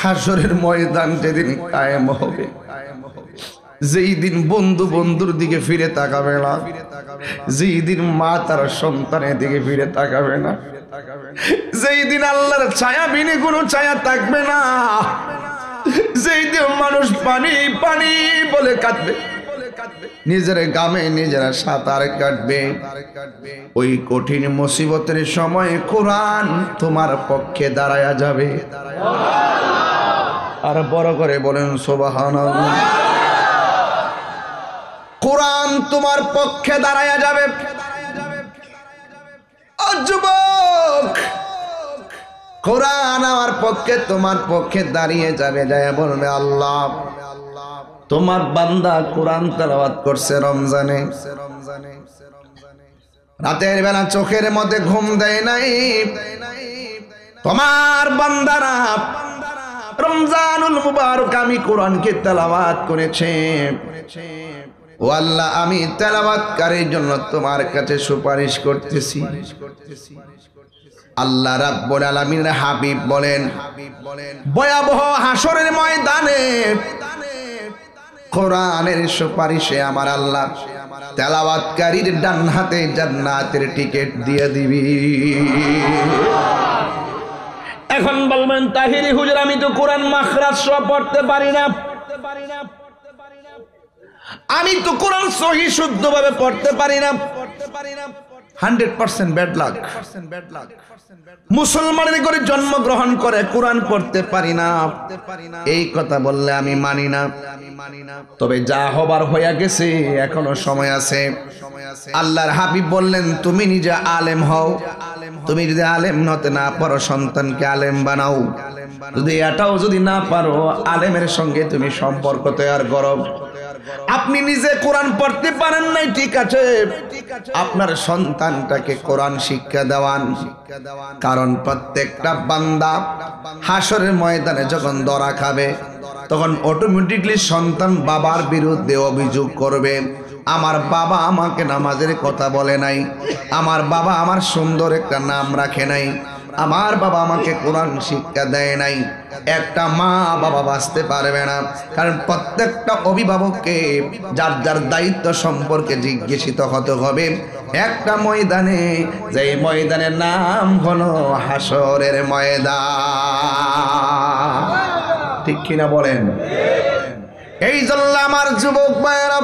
হাসরের ময়দান যেদিন কায়েম হবে, যেই দিন বন্ধু বন্ধুর দিকে ফিরে তাকাবে না, যেই দিন মা তার সন্তানের দিকে ফিরে তাকাবে না, যেই দিন আল্লাহর ছায়া বিনে কোনো ছায়া থাকবে না, যেই দিন মানুষ পানি পানি বলে কাঁদবে, নিজের গামে নিজেরা সাঁতার কাটবে, ওই কঠিন মুসিবতের সময় কোরআন তোমার পক্ষে দাঁড়ায়া যাবে। আর বড় করে বলেন সুবহানাল্লাহ। কোরআন তোমার পক্ষে দাঁড়ায়া যাবে। ও যুবক, কোরআন আমার পক্ষে তোমার পক্ষে দাঁড়িয়ে যাবে, যায় বলবে আল্লাহ তোমার বান্দা কোরআন তেলাওয়াত করছে রমজানে, রাতের বেলা চোখের মধ্যে ঘুম দেয় নাই, তোমার বান্দারা রমজানুল মুবারক আমি কোরআনকে তেলাওয়াত করেছে, ও আল্লাহ আমি তেলাওয়াতকারীর জন্য তোমার কাছে সুপারিশ করতেছি। আল্লাহ রাব্বুল আলামিনের হাবিব বলেন, ভয়াবহ হাসরের ময়দানে কোরআনের সুপারিশে আমার আল্লাহ তেলাওয়াতকারীর ডান হাতে জান্নাতের টিকিট দিয়ে দিবি। এখন বলবেন তাহিরি হুজুর আমি তো কোরআন মাখরাজ সহ পড়তে পারি না, আমি তো কোরআন সহি শুদ্ধভাবে পড়তে পারি না, 100% ব্যাড লাক। মুসলমানের ঘরে জন্মগ্রহণ করে কোরআন পড়তে পারি না, এই কথা বললে আমি মানি না। তবে যা হবার হইয়া গেছে, এখনো সময় আছে। আল্লাহর হাবিব বললেন তুমি নিজে আলেম হও, তুমি যদি আলেম হতে না পারো সন্তানকে আলেম বানাও, যদি এটাও যদি না পারো আলেমের সঙ্গে তুমি সম্পর্ক তৈরি করো। আপনি নিজে কোরআন পড়তে পারেন নাই, ঠিক আছে, আপনার সন্তানটাকে কোরআন শিক্ষা দেওয়ান। কারণ প্রত্যেকটা বান্দা হাসরের ময়দানে যখন ধরা খাবে, তখন অটোমেটিকলি সন্তান বাবার বিরুদ্ধে অভিযোগ করবে, আমার বাবা আমাকে নামাজের কথা বলে নাই, আমার বাবা আমার সুন্দর একটা নাম রাখে নাই, আমার বাবা আমাকে কোরআন শিক্ষা দেয় নাই। একটা মা বাবা বাঁচতে পারবে না, কারণ প্রত্যেকটা অভিভাবককে যার যার দায়িত্ব সম্পর্কে জিজ্ঞাসিত হতে হবে একটা ময়দানে, যে ময়দানের নাম হলো হাসরের ময়দান। ঠিক কিনা বলেন? এই জন্য আমার যুবক ভাইয়েরা,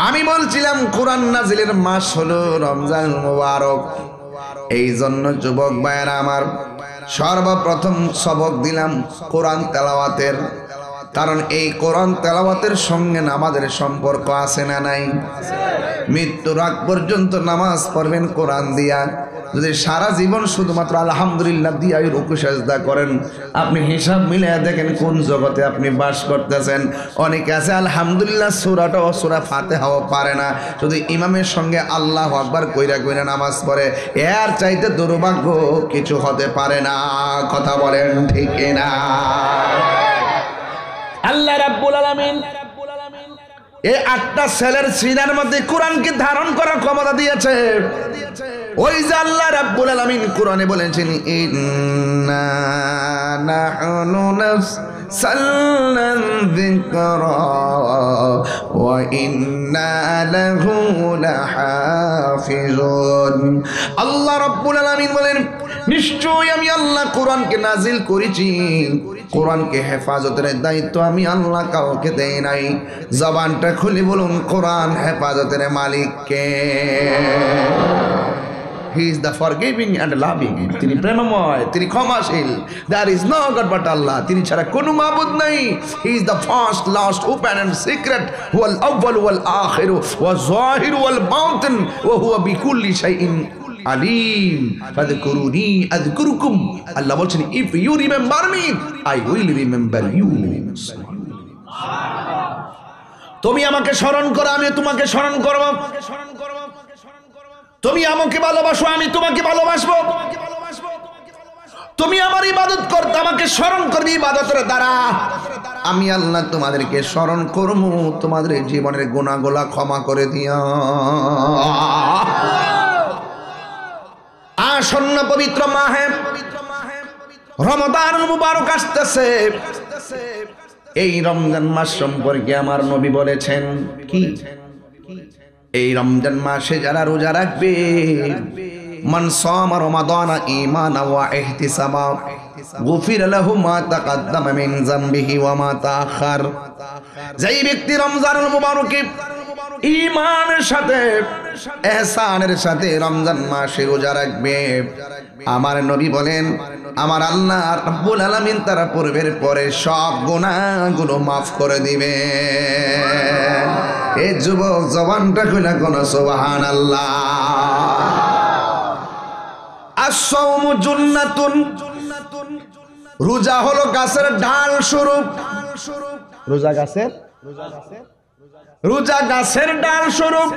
আমি বলছিলাম কোরআন নাজিলের মাস হলো রমজান মুবারক। এই জন্য যুবক ভাইয়েরা আমার, সর্বপ্রথম সবক দিলাম কোরআন তেলাওয়াতের। কারণ এই কোরআন তেলাওয়াতের সঙ্গে নামাজের সম্পর্ক আছে না নাই? মৃত্যুর আগ পর্যন্ত নামাজ পড়বেন কোরআন দিয়া। যদি সারা জীবন শুধুমাত্র আলহামদুলিল্লাহ দিয়া রুকু সাজদা করেন, আপনি হিসাব মিলিয়ে দেখেন কোন জগতে আপনি বাস করতেছেন। অনেকে আছে আলহামদুলিল্লাহ সূরাটা ও সূরা ফাতিহাও পারে না, শুধু ইমামের সঙ্গে আল্লাহু আকবার কইরা কইরা নামাজ পড়ে। এর চাইতে দুর্ভাগ্য কিছু হতে পারে না। কথা বলেন ঠিক না? আল্লাহ রাব্বুল আলামিন এই 8টা সেলের সিনার মধ্যে কোরআনকে ধারণ করার ক্ষমতা দিয়েছে। ওই যে আল্লাহ রাব্বুল আলামিন কোরআনে বলেছেন, ইন্না নাহনু নাযালনা যিকরা ওয়া ইন্না লাহু লাহাফিজুন। আল্লাহ রাব্বুল আলামিন বলেন, নিশ্চয়ই আমি আল্লাহ কোরআনকে নাজিল করেছি, কোরআনকে হেফাজতের দায়িত্ব আমি আল্লাহ কাউকে দেই নাই। জবানটা খুলে বলুন, কোরআন হেফাজতের মালিক কে? He is the forgiving and loving. তিনি প্রেমময়, তিনি ক্ষমাশীল। There is no God but Allah. তিনি ছাড়া কোনো মাবুদ নাই। He is the first, last, open and secret. huwal awwal wal akhir wa zahir wal batin wa huwa bi kulli shay'in alim. Fadhkuruni adhkurukum. আল্লাহ বলছেন, if you remember me I will remember you. তুমি আমাকে স্মরণ করো, আমি তোমাকে স্মরণ করব। তুমি আমাকে ভালোবাসো, আমি তোমাকে ভালোবাসবো। তুমি আমার ইবাদত করতে আমাকে স্মরণ করবে ইবাদতের দ্বারা। আমি আল্লাহ তোমাদেরকে স্মরণ করব, তোমাদের জীবনের গুনাহগুলো ক্ষমা করে দিয়া। আসন্ন পবিত্র মাহে রমাদান মুবারক আসতেছে, এই রমজান মাস সম্পর্কে আমার নবী বলেছেন কি, এই রমজান মাসে যারা রোজা রাখবে, মান সামা রমাদান ঈমানান ওয়া ইহতিসাবা গুফির লাহু মা তাকাদ্দামা মিন যামবিহি ওয়া মা তাআখার। যেই ব্যক্তি রমজানুল মুবারকে ঈমানের সাথে ইহসানের সাথে রমজান মাসে রোজা রাখবে, আমার নবী বলেন আমার আল্লাহ রাব্বুল আলামিন তার পূর্বের পরে সব গুনাহগুলো মাফ করে দিবে। এই যুবক জওয়ানটা কইলা কোন সুবহানাল্লাহ। আস-সাওমু জুন্নাতুন, রোজা হলো গাছের ডাল স্বরূপ। রোজা গাছের ডাল স্বরূপ।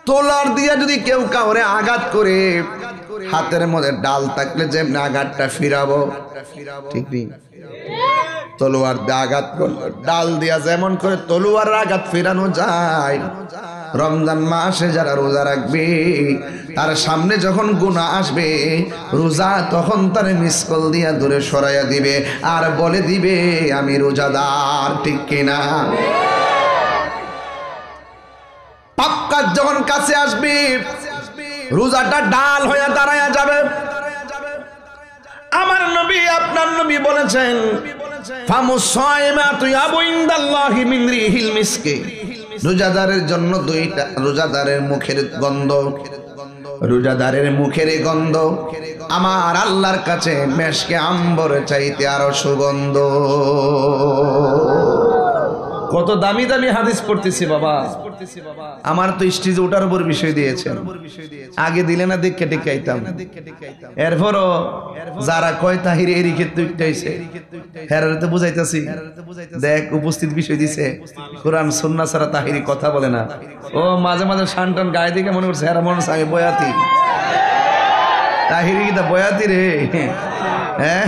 তোলার দিয়ে যদি কেউ কাউরে আঘাত করে, হাতের মধ্যে ডাল থাকলে যেমনি আঘাতটা ফিরাবো, ঠিক নেই, তলোয়ার দিয়ে আঘাত করলো, ডাল দিয়া যেমন করে তলোয়ার আঘাত ফিরানো যায়, রমজান মাসে যারা রোজা রাখবে তার সামনে যখন গুনাহ আসবে, রোজা তখন তার মিসকল দিয়া দূরে সরাইয়া দিবে আর বলে দিবে আমি রোজাদার, ঠিক কিনা? পাক্কা যখন কাছে আসবে, রোজাটা ডাল হয়ে দাঁড়ায়া যাবে। আমার নবী আপনার নবী বলেছেন ফামুসাইমাতু ইয়াবু ইনদাল্লাহি মিন রিহিল মিসকি, রোজাদারের জন্য দুইটা, রোজাদারের মুখের গন্ধ, রোজাদারের মুখের গন্ধ আমার আল্লাহর কাছে মেশকে আম্বর চাইতে আরো সুগন্ধ। কত দামি দামি হাদিস পড়তেছি বাবা, আমার তো স্টেজে ওঠার উপর বিষয় দিয়েছেন, আগে দিলে না দেখে টেকে আইতাম। এরপরও যারা কয় তাহির এরই ক্ষেত্রে উঠতেছে, হেরারে তো বুঝাইতেছি, দেখ উপস্থিত বিষয় দিছে, কোরআন সুন্নাহ ছাড়া তাহিরি কথা বলে না। ও মাঝে মাঝে শানটান গায়ে দিকে মনে করছে হেরা মনে আমি বয়াতি, তাহিরি কিতা বয়াতি রে। হ্যাঁ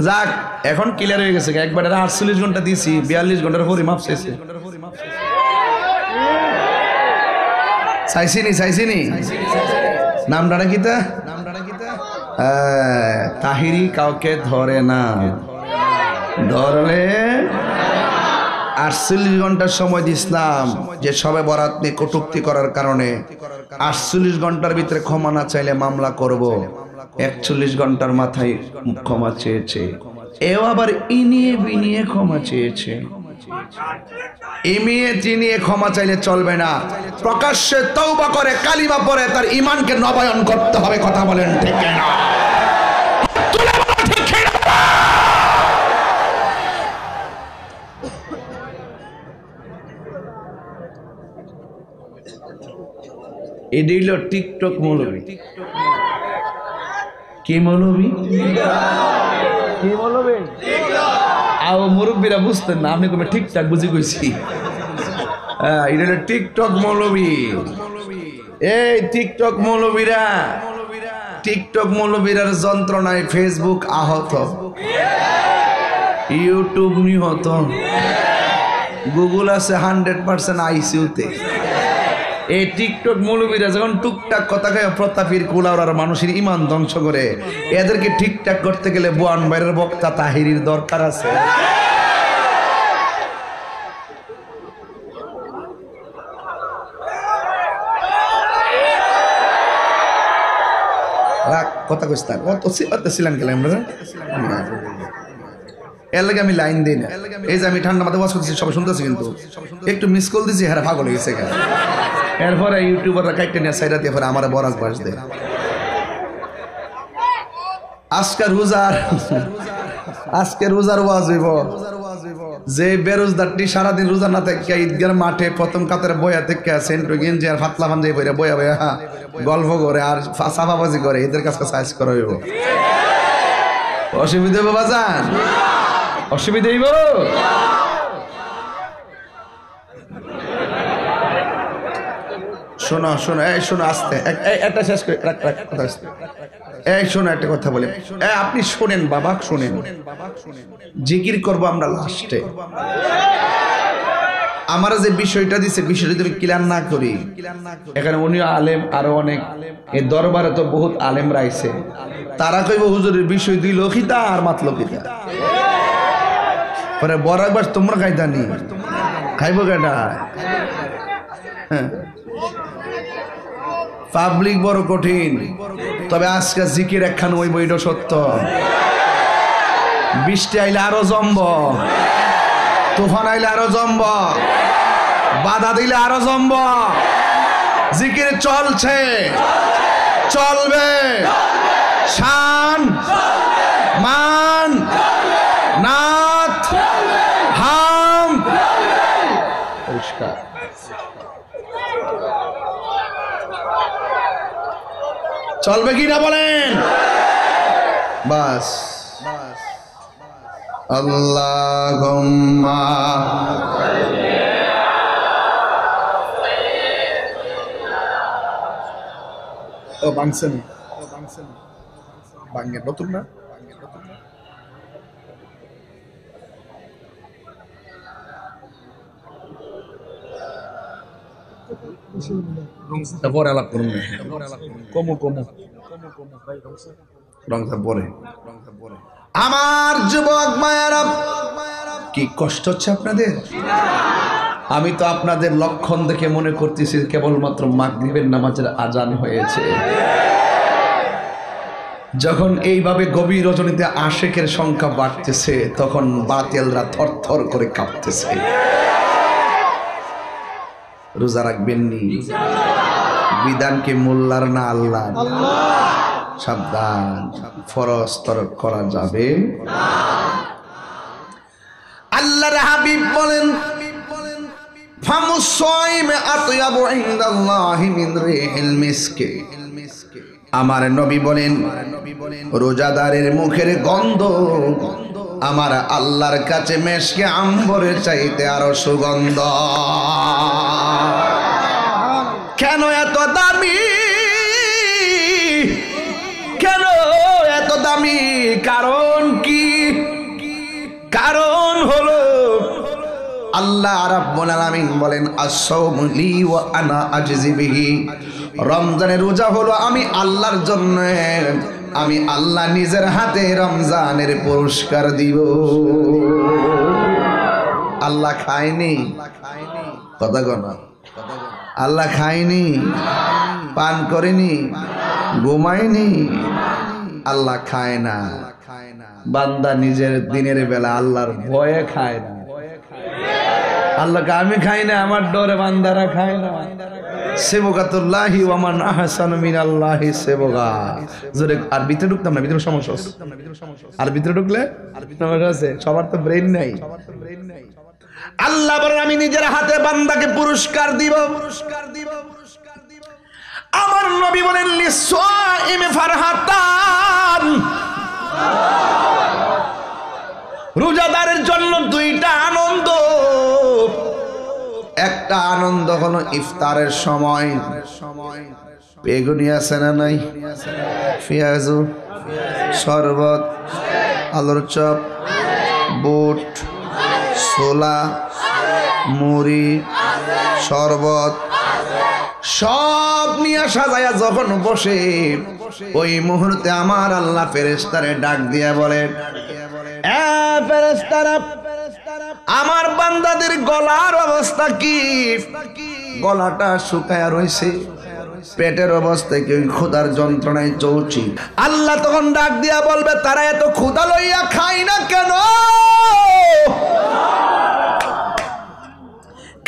যাক, এখন ক্লিয়ার হয়ে গেছে। একবারে 48 ঘন্টা দিছি, 42 ঘন্টার পরে মাপ শেষে চাইছিনি নামটা কিতা, তাহিরি কাউকে ধরে না, ধরলে 48 ঘন্টার সময় দিছিলাম যে সবে বরাত নিয়ে কটূক্তি করার কারণে 48 ঘন্টার ভিতরে ক্ষমা না চাইলে মামলা করব। 41 ঘন্টার মাথায় ক্ষমা চেয়েছে, এও আবার ইনিয়ে বিনিয়ে ক্ষমা চেয়েছে। ইমিয়ে চিনিয়ে ক্ষমা চাইলে চলবে না, প্রকাশ্যে তওবা করে কালিমা পড়ে তার ঈমানকে নবায়ন করতে হবে। কথা বলেন ঠিক না? এটি হলো টিকটক মৌলবী। কি মৌলবী? কি মৌলবী? আও মুরব্বীরা বুঝতেন না, আপনি কবে ঠিকঠাক বুঝি কইছি। এটা হলো টিকটক মৌলবী। এই টিকটক মৌলবীরা, টিকটক মৌলবীরার যন্ত্রণায় ফেসবুক আহত, ইউটিউব নিহত, গুগল আছে 100% আইসিইউতে। এই টিকটক মৌলবীরা যখন টুকটাক কথা কয়ে প্রতাপীর কুলাউড়ার মানুষের ইমান ধ্বংস করে, এদেরকে ঠিকঠাক করতে গেলে বুয়ান বাইরের বক্তা তাহিরির দরকার আছে। কথা কইস্তা কত ছিলেন গেলে আমরা এর লাগে আমি লাইন দিই না। এই যে আমি ঠান্ডা মাথায় ওয়াজ করতেছি, সবাই শুনতেছি, কিন্তু একটু মিস কল দিছি, হ্যাঁ পাগল হয়ে গেছে। এরপরে ইউটিউবাররা কাইটে নিয়ে সাইডা দিয়ে আমার বরাক বাস দেয়। আজকে রোজার ওয়াজ হইব। যে বেরোজদারটি সারাদিন রোজা না থেকে ঈদগার মাঠে প্রথম কাতারে বয়া থেকে সেন্ট্রো গেঞ্জি আর ফাতলা পাঞ্জাবি পরে বয়া বয়া গল্প করে আর সাফাবাজি করে, এদের কাছে সাইজ করা হইব। অসুবিধা হইব বাজান? অসুবিধা হইব? শোনো শোনো, এই শোনো আস্তে, একটা শেষ করে এই শোনো একটা কথা বলে, আপনি শোনেন বাবা, শোনেন। জিকির করবো আমরা লাস্টে, আমার যে বিষয়টা দিছে বিষয়টা যদি ক্লিয়ার না করি, এখানে উনি আলেম, আরো অনেক এই দরবারে তো বহুত আলেম রাইছে, তারা কইব হুজুরের বিষয় দিল খিতা আর মাতলো খিতা। পরে বড় একবার তোমরা খাইতানি খাইব কেটা? পাবলিক বড় কঠিন, তবে আজকে জিকির একখান ওই বইটা সত্য। বৃষ্টি আইলে আরো জম্ব, তুফান আইলে আরো জম্ব, বাধা দিলে আরো জম্ব। জিকির চলছে, চলবে। শান, মান, নাথ, হাম, পরিষ্কার। চলবে কি না বলেন? বাস আল্লাহুম্মা ও বাংসেন বাংগে নতুন না পরে আলাপ করুন, কমু কমু রংটা পরে। আমার যুবক মায়েরা, কি কষ্ট হচ্ছে আপনাদের? আমি তো আপনাদের লক্ষণ দেখে মনে করতেছি কেবলমাত্র মাগরিবের নামাজের আজান হয়েছে। যখন এইভাবে গভীর রজনীতে আশেকের সংখ্যা বাড়তেছে, তখন বাতিলরা থরথর করে কাঁপতেছে। রোজা রাখবেননি, বিধানকে মোল্লার না আল্লাহ। সাবধান, ফরজ তরক করা যাবে। আল্লাহর হাবিব বলেন, আমার নবী বলেন, রোজাদারের মুখের গন্ধ আমার আল্লাহর কাছে মেশকে আম্বরের চাইতে আরো সুগন্ধ। কেন এত দামি? কেন এত দামি? কারণ কি? কারণ হলো আল্লাহ রাব্বুল আলামিন বলেন, আস-সাওমু লি ওয়া আনা আজজি বিহি। রমজানের রোজা হলো আমি আল্লাহর জন্য, আমি আল্লাহ নিজের হাতে রমজানের পুরস্কার দিব। আল্লাহ খায়নি, কথা গনা, আল্লাহ খায়নি, পান করেনি, ঘুমায়নি, আল্লাহ খায় না। বান্দা নিজের দিনের বেলা আল্লাহর ভয়ে খায় না। আল্লাহকে আমি খাই না, আমার ডরে বান্দারা খায় না। সেবকাতুল্লাহি ওয়া মান আহসানু মিনাল্লাহি সেবকা। জোরে আর ভিতরে ঢুকতাম না, ভিতরে সমস্যা আছে। আর ভিতরে ঢুকলে সমস্যা আছে, সবার তো ব্রেন নাই। আল্লাহ বলেন, আমি নিজের হাতে বান্দাকে পুরস্কার দিব। আমার নবী বলেন, লিসাইমি ফারহাতান। রোজাদারের জন্য দুইটা আনন্দ। একটা আনন্দ হলো ইফতারের সময়, বেগুনি আছে না নাই, পেঁয়াজু, শরবত, আলুর চপ, বুট, ছোলা, মুড়ি, শরবত সব নিয়ে সাজায়া যখন বসে, ওই মুহূর্তে আমার আল্লাহ ফেরেশতারে ডাক দিয়া বলে, এ ফেরেশতারা, আমার বান্দাদের গলার অবস্থা কি? গলাটা শুকায়া রয়েছে, পেটের অবস্থায় কি ক্ষুধার যন্ত্রণায় চলছি। আল্লাহ তখন ডাক দিয়া বলবে, তারা এত ক্ষুধা লইয়া খায় না কেন?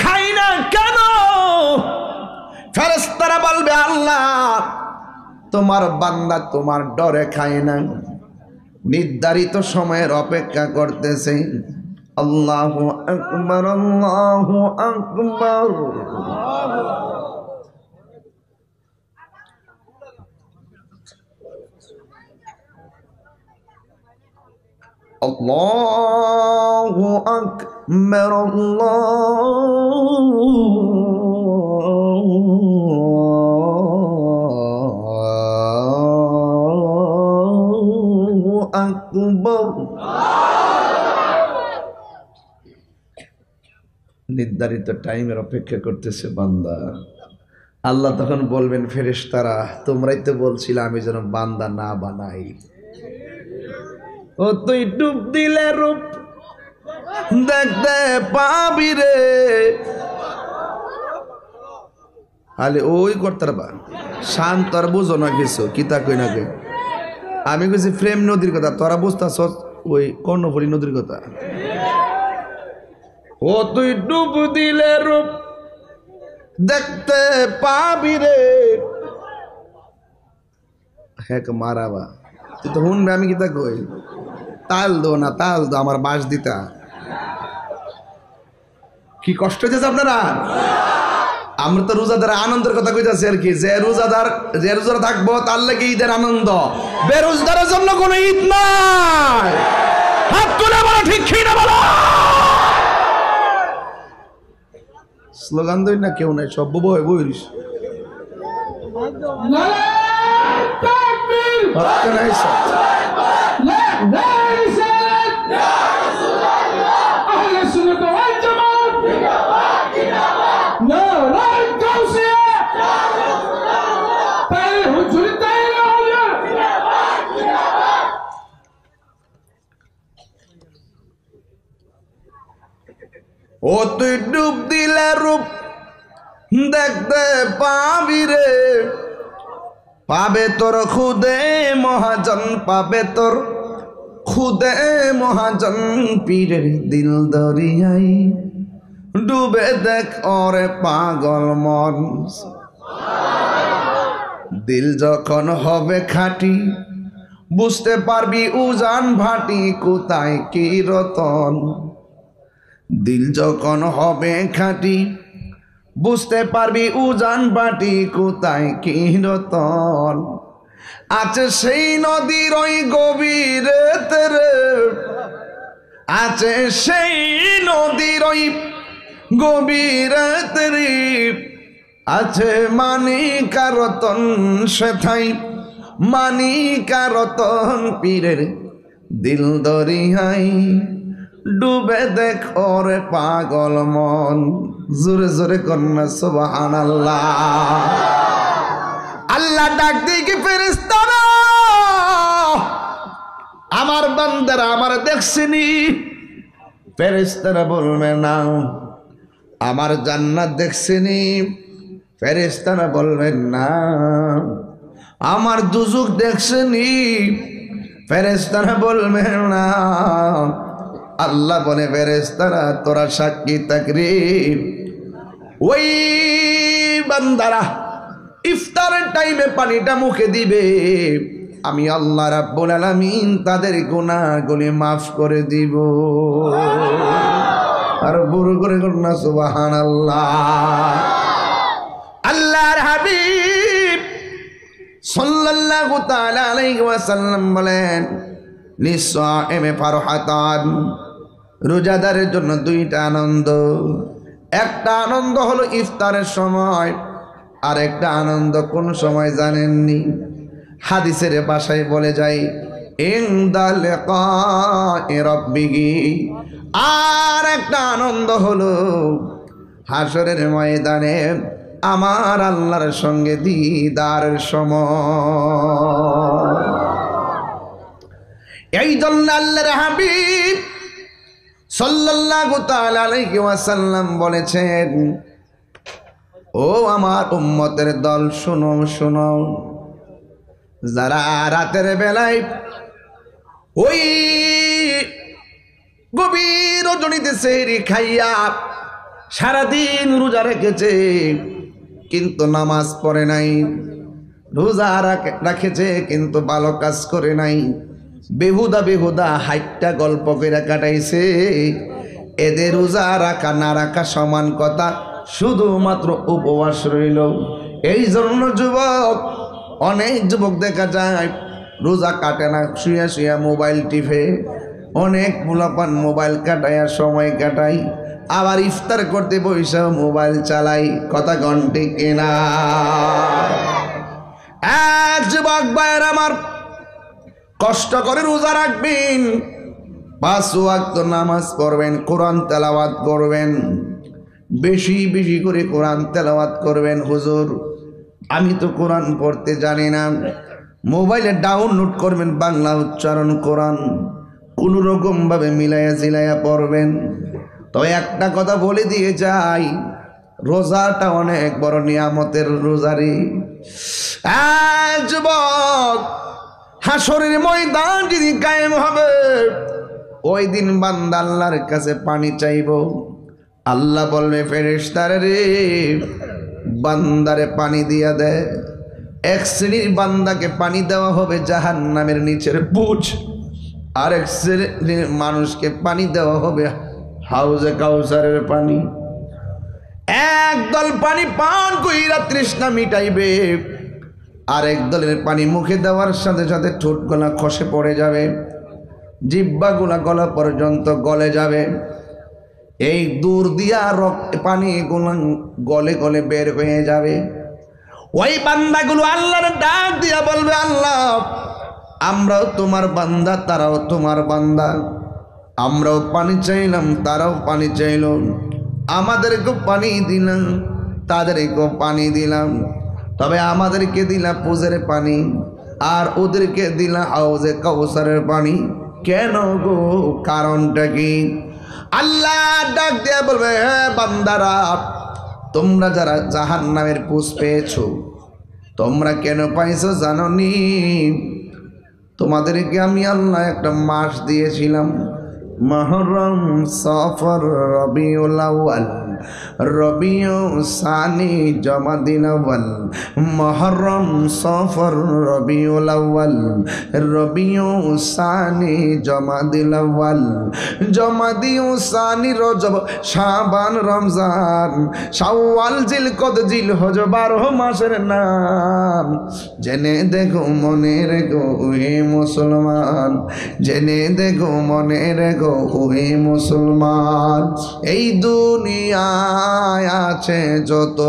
খাই না কেন? ফেরেশতারা বলবে, আল্লাহ তোমার বান্দা তোমার ডরে খায় না, নির্ধারিত সময়ের অপেক্ষা করতেছে। আল্লাহু আকবার, আল্লাহু আকবার। আল্লাহু আকবার, আল্লাহু আকবার। নির্ধারিত টাইমের অপেক্ষা করতেছে বান্দা। আল্লাহ তখন বলবেন, ফেরেশতারা তোমরাই তো বলছিলে আমি যেন বান্দা না বানাই। ও তুই ডুব দিলে রূপ দেখতে পাবি রে। আলে ওই করতার বা শান্ত আর বুঝো না কিছু কিতা কই না কই। আমি কইছি প্রেম নদীর কথা, তোরা বুঝতাছ ওই কর্ণফুলী নদীর কথা। ও তুই ডুব দিলে রূপ দেখতে পাবি রে। হ্যাঁ মারাবা তুই তো শুনবে আমি কিতা কই। তাল দো না তাল দো আমার বাস দিতা। কি কষ্ট হয়েছে আপনারা? আমরা তো রোজাদার আনন্দের কথা কইতাছি আর কি, যে রোজাদার থাকবো তার লাগে ঈদের আনন্দ। বেরোজগারের জন্য কোনো ঈদ নাই। হাত তুলে বলো ঠিক কি না বলো। স্লোগান দই না কেউ নাই, সব বই বইরিস ও তুই ডুব দিলে রূপ দেখতে পাবি রে। পাবে তোর খুদে মহাজন, পাবে তোর খুদে মহাজন। পীরের দিল দরিয়াই ডুবে দেখ ওরে পাগল মন। দিল যখন হবে খাঁটি বুঝতে পারবি উজান ভাটি কোথায় কি রতন। দিল যখন হবে খাঁটি বুঝতে পারবি উজান বাটি কোথায় কি রতন। আছে সেই নদীর ওই গভীরেতে রে, আছে সেই নদীর ওই গভীরেতে রে। আছে মানিকা রতন সেথাই মানিকা রতন। পীরের দিল দরিয়াই ডুবে দেখ ওরে পাগল মন। জোরে জোরে কন্যা সুবহানাল্লাহ। আল্লাহ ডাক দিয়ে কি ফেরেশতারা আমার বান্দারা আমার দেখছেনি? ফেরেশতারা বলবে না। আমার জান্নাত দেখছেনি? ফেরেশতারা বলবেন না। আমার দুজক দেখছেনি? ফেরেশতারা বলবেন না। আল্লাহ বলে ফেরেশতারা তোরা সাক্ষী থাকবি। ওই বান্দারা ইফতারের টাইমে পানিটা মুখে দিবে, আমি আল্লাহ রাব্বুল আলামিন তাদের গুনাহগুলি মাফ করে দিব। আর বড় করে কন্যা সুবহানাল্লাহ। আল্লাহর হাবিব সাল্লাল্লাহু তাআলা আলাইহি ওয়াসাল্লাম বলেন, লিসাইমি ফারহাতান, রোজাদারের জন্য দুইটা আনন্দ। একটা আনন্দ হলো ইফতারের সময়, আর একটা আনন্দ কোন সময় জানেননি? হাদিসের ভাষায় বলে যায় ইনদা লিকাই রাব্বিহি। আর একটা আনন্দ হলো হাসরের ময়দানে আমার আল্লাহর সঙ্গে দিদারের সময়। এই জন্য আল্লাহর হাবিব সাল্লাল্লাহু তাআলা আলাইহি ওয়াসাল্লাম বলেছেন, ও আমার উম্মতের দল শুনো শুনো, যারা রাতের বেলায় ওই গভীর রজনীতে সেহরি খাইয়া সারাদিন রোজা রেখেছে কিন্তু নামাজ পড়ে নাই, রোজা রাখেছে কিন্তু ভালো কাজ করে নাই, বেহুদা বেহুদা হাইটটা গল্প করে কাটাইছে, এদের রোজা রাখা না রাখা সমান কথা, শুধুমাত্র উপবাস রইল। এই জন্য যুবক, অনেক যুবক দেখা যায় রোজা কাটে না, শুয়া শুয়া মোবাইল টিপে। অনেক মুলাপান মোবাইল কাটায় সময় কাটাই, আবার ইফতার করতে বসে মোবাইল চালাই। কথা ঘন্টে কেনা এক যুবক ভাইয়ের আমার, কষ্ট করে রোজা রাখবেন, 5 ওয়াক্ত নামাজ পড়বেন, কোরআন তেলাওয়াত করবেন, বেশি বেশি করে কোরআন তেলাওয়াত করবেন। হুজুর আমি তো কোরআন পড়তে জানি না, মোবাইলে ডাউনলোড করবেন বাংলা উচ্চারণ কোরআন, কোন রকম ভাবে মিলাইয়া জিলাইয়া পড়বেন। তবে একটা কথা বলে দিয়ে যাই, রোজাটা অনেক বড় নিয়ামতের রোজারি। যুবক, হাসরের ময়দান যদি কায়েম হবে, ওই দিন বান্দা আল্লাহর কাছে পানি চাইব। আল্লাহ বলবে, ফেরেশতারে রে, বান্দারে পানি দিয়া দে। এক শ্রেণীর বান্দাকে পানি দেওয়া হবে জাহান্নামের নিচের পুঁজ, আর এক শ্রেণীর মানুষকে পানি দেওয়া হবে হাউজে কাউসারের পানি। একদল পানি পান কইরা তৃষ্ণা মিটাইবে, আরেক দলের পানি মুখে দেওয়ার সাথে সাথে ঠোঁট গলা খসে পড়ে যাবে, জিহ্বা গুলা গলা পর্যন্ত গলে যাবে। এই দূর দিয়া রক্ত পানি গুলা গলে গলে বের হয়ে যাবে। ওই বান্দাগুলো আল্লাহর ডাক দিয়া বলবে, আল্লাহ আমরাও তোমার বান্দা, তারাও তোমার বান্দা, আমরাও পানি চাইলাম, তারাও পানি চাইল, আমাদেরকেও পানি দিলাম, তাদেরকেও পানি দিলাম, তবে আমাদেরকে দিলা পুজের পানি আর ওদেরকে দিলা হাউজে কাউসারের পানি। কেন গো, কারণটা কি? আল্লাহ ডাক দিয়া বলবে, হ্যাঁ বান্দারা, তোমরা যারা জাহান্নামের পুজ পেয়েছো, তোমরা কেন পাইছো জানো নি? তোমাদেরকে আমি আল্লাহ একটা মাস দিয়েছিলাম, মুহররম, সফর, রবিউল আউয়াল, রবিউল সানি, জমাদিল আউয়াল, মুহররম, সফর, রবিউল আউয়াল, রবিউল সানি, জমাদিল আউয়াল, জমাদিউল সানি, রজব, শাবান, রমজান, শাওয়াল, জিলকদ, জিলহজ, 12 মাসের নাম। জেনে দেখো মনে রেখো হে মুসলমান, জেনে দেখো মনে রেখো হে মুসলমান। এই দুনিয়ায় আছে যত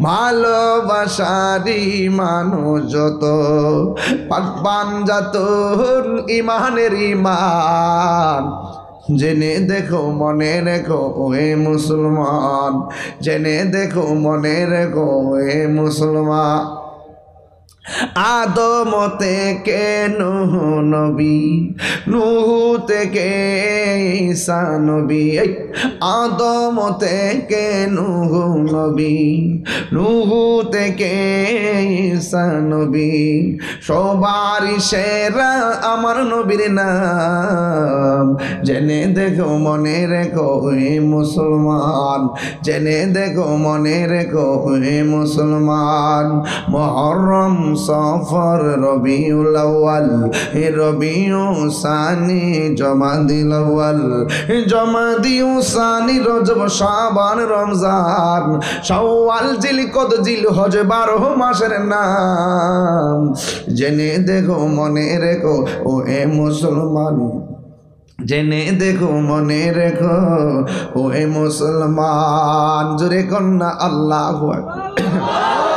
ভালোবাসারি মানুষ, যত পাকবান জাতর ইমানের ইমান, জেনে দেখো মনে রেখো হে মুসলমান, জেনে দেখো মনে রেখো হে মুসলমান। আদম থেকে নূহ নবী, নূহ থেকে ঈসা নবী, আদম থেকে নূহ নবী, নূহ থেকে ঈসা নবী, সবারই সেরা আমার নবীর নাম। জেনে দেখো মনে রেখো হে মুসলমান, জেনে দেখো মনে রেখো হে মুসলমান। মুহররম, সফর, রবিউল আউয়াল, রবিউল সানি, জমাদিল আউয়াল, জমাদিউল সানি, রজব, শাবান, রমজান, শাওয়াল, জিলকদ, জিলহজ, 12 মাসের নাম। জেনে দেখো মনে রেখো ও এ মুসলমান, জেনে দেখো মনে রেখো ও এ মুসলমান। জোরে কন্যা আল্লাহু আকবার।